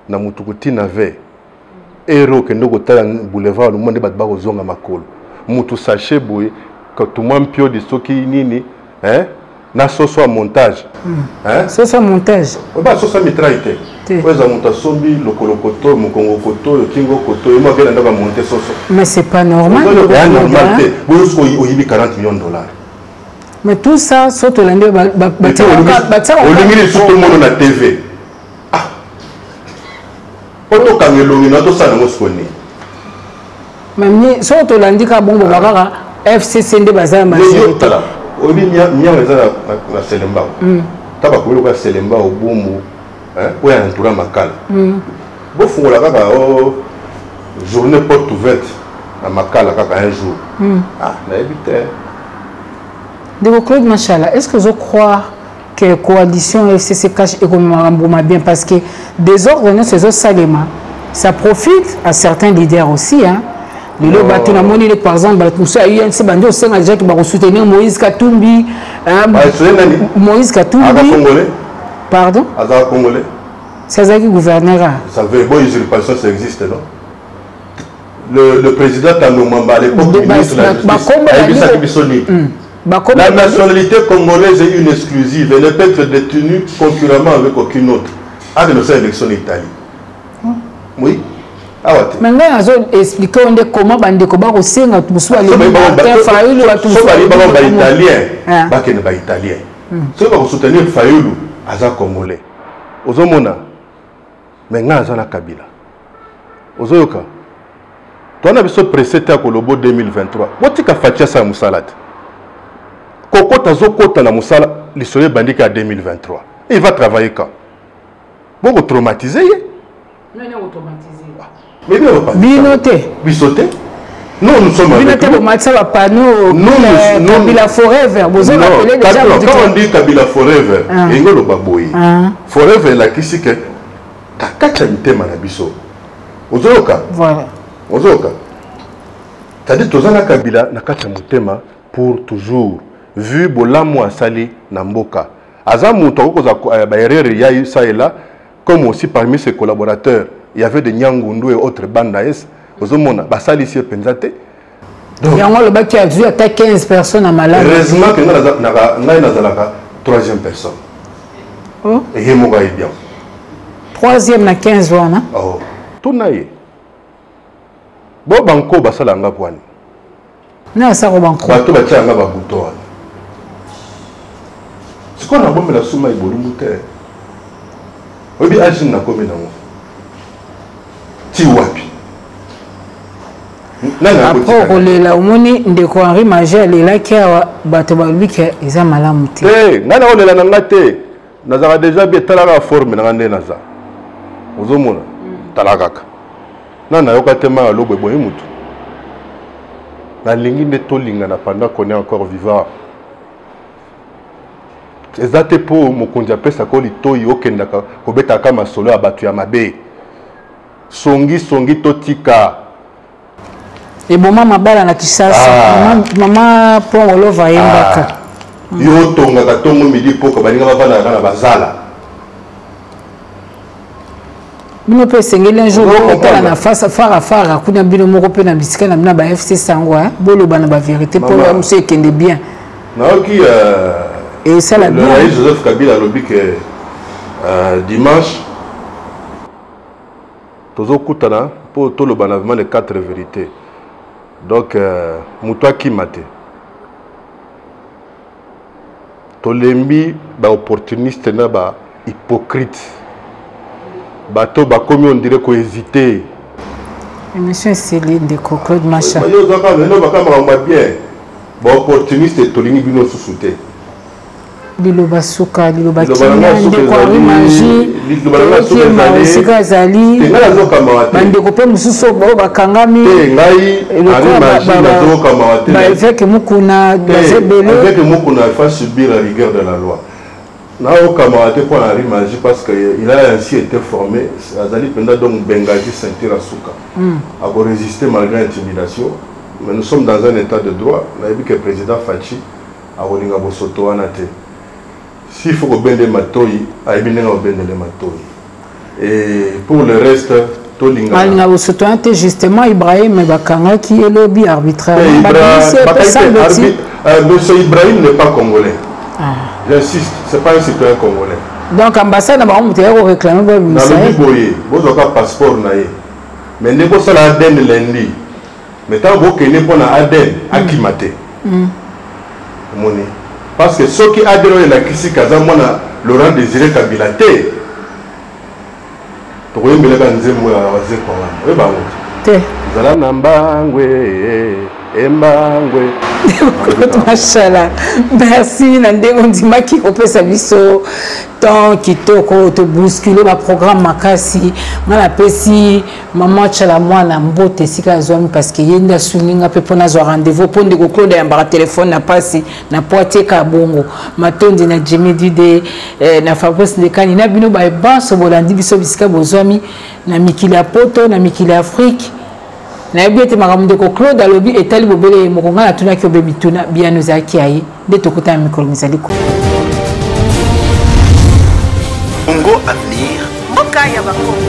Na mutukuti na ve. Ero que nous avons boulevard le monde bat bazonga makolo mutu sachet boy que tout monde pio de soki nini hein na soso montage hein soso montage ba soso mitraité oza monta sombi lokolo koto mukongo koto kingo koto et moi vient ndaka monter soso mais c'est pas normal c'est normal boyo ko oyibi $40 millions. Mais tout ça saute l'année ba olingi tout le monde na TV. Même si on a dit que FCC est basé à majorité. On dit que c'est Selemba. Tu as Selemba au Boumou. Où il y a un tour à Makal. Bon, il y a une journée porte ouverte à Makal un jour. Ah, on a évité. Donc, Claude Machala, est-ce que je crois que la coalition FCC cache économiquement bien parce que désordre, ces autres saléments, ça profite à certains leaders aussi. Hein. Par exemple, qui va soutenir Moïse Katumbi. Moïse Katumbi. Pardon? C'est ça qui gouvernera. Ça veut dire que l'usurpation, ça existe, non? Le président Tanomamba, à l'époque, le ministre de la Justice, la nationalité congolaise est une exclusive. Elle ne peut être détenue concurremment avec aucune autre. Avec nos élections en Italie. Oui. Maintenant, ils ont expliqué comment ils ont aussi italien. Si vous soutenir Fayoulou, ils sont congolais. Ils sont mona. Maintenant, ils sont Kabila. Ils sont yoka. Toi, on a besoin de précéder à Kolobo 2023. What est-ce que Fatia sa Moussalat? Koko Tazo Kota na Moussala, l'histoire bandit à 2023. Il va travailler quand? Vous traumatisé? Non, non, traumatisé. Mais bien, binoté. Bisoté? Non, nous sommes avec nous. Kabila Forever. Vous avez appelé déjà. Quand on dit Kabila Forever, il y a le baboui. Forever, la qui c'est que Kakacha Mitema na biso. Ozoka. Voilà. Ozoka. C'est-à-dire que Tozana Kabila na Kakacha Mitema pour toujours. Vu Bolamo Asali na Mboka. Azamouto, il y a eu ça et là, comme aussi parmi ses collaborateurs, il y avait des Nyangundu et autres bandes d'AS. Vous avez Basali ici Penzate. Il y a un qui a dû attaquer 15 personnes à Malade. Heureusement que nous avons la troisième personne. Et il y a bien. Troisième na 15 ans. Oh, tout naïe. Bon, banco, basala nga poani. Non, ça va banco. Bato batia nga babuto. C'est quoi la bombe la souma et bolumute? Obi agine na komi na mo. Ti wapi? Après, au moni de Henri Magia, il a qui a battu lui qui est à Malamute. Eh, nana on est là n'angate. Nazara déjà bien talaga forme n'angane naza. Ozomona talagaka. Nana yokatema lobe boye mutu. Na lingi ne tolinga na pendant qu'on est encore vivant. Ezate po mokonzi apesa ko litoyi okendaka kobeta kama solo ya batu ya mabe. Songi totika. Et bon maman bala na Kisasa, maman Pongolo va yembaka. Yo tonga ka tongo midi poko balinga bavana na bazala. Bino pe sengeli un jour on na face fara kuna bino moko pe na bisika na bina ba FC Sangwa, bolo bana ba vérité pour le monsieur kende bien. Na qui et ça la bien. Le Joseph Kabila lobi que dimanche tozo kutana pour tout le banavement les 4 vérités. Donc muto qui mate. Tolembi ba opportuniste na ba hypocrite. Bato ba comme on dirait ko hésiter. Monsieur Céline de Claude Macha. Yo zaka no ba kamera bien. Ba opportuniste tolingi bino susute. Biloba suka, biloba kimande kwa rimanji, biloba suka zali, bande kope mususo bo bakangami, ngai arimanji nazo kamawate. Ba avec mukuna bazebele. Avec mukuna il faut subir la rigueur de la loi. Na o kamawate pour arimanji parce que il a ainsi été formé, azali penda donc bengaji ceinture suka. A pour résister malgré l'intimidation. Mais nous sommes dans un état de droit. On a vu que le président Fachi a voulu bosoto anate. S'il faut que les matoi, et pour le reste, tout le justement Ibrahim Bakanga qui est lobby arbitraire. Monsieur Ibrahim n'est pas congolais. J'insiste, ce n'est pas un citoyen congolais. Donc l'ambassade a réclamé pour lui. Vous avez un passeport. Mais vous avez un ADN lundi. Mais tant que vous avez un ADN, Akimate. Parce que ceux qui adhèrent à la crise Kazamona, Laurent Désiré Kabila, pour eux, ils Machallah. Merci Nandego Ndima qui opère sa biso tant qui te bousculer ma programme makasi mala pesi maman chala mwana mbote sika zomi parce que yenda suninga pe pona zo rendez-vous pour ndeko Claude ya mbara téléphone na pasi na poitiers ka bongo matondi na Jimmy Dude na Fabrice Ndekani na bino ba banso bolandi biso bisika bozomi na mikili ya poto na mikili ya Afrique. Na yebete makambo ko Claude alobi etali bobele mokonga na tuna ki obebituna bien ozaki ayi nde tokuta mikolo misaliko Congo Avenir Mboka ya Bakongo.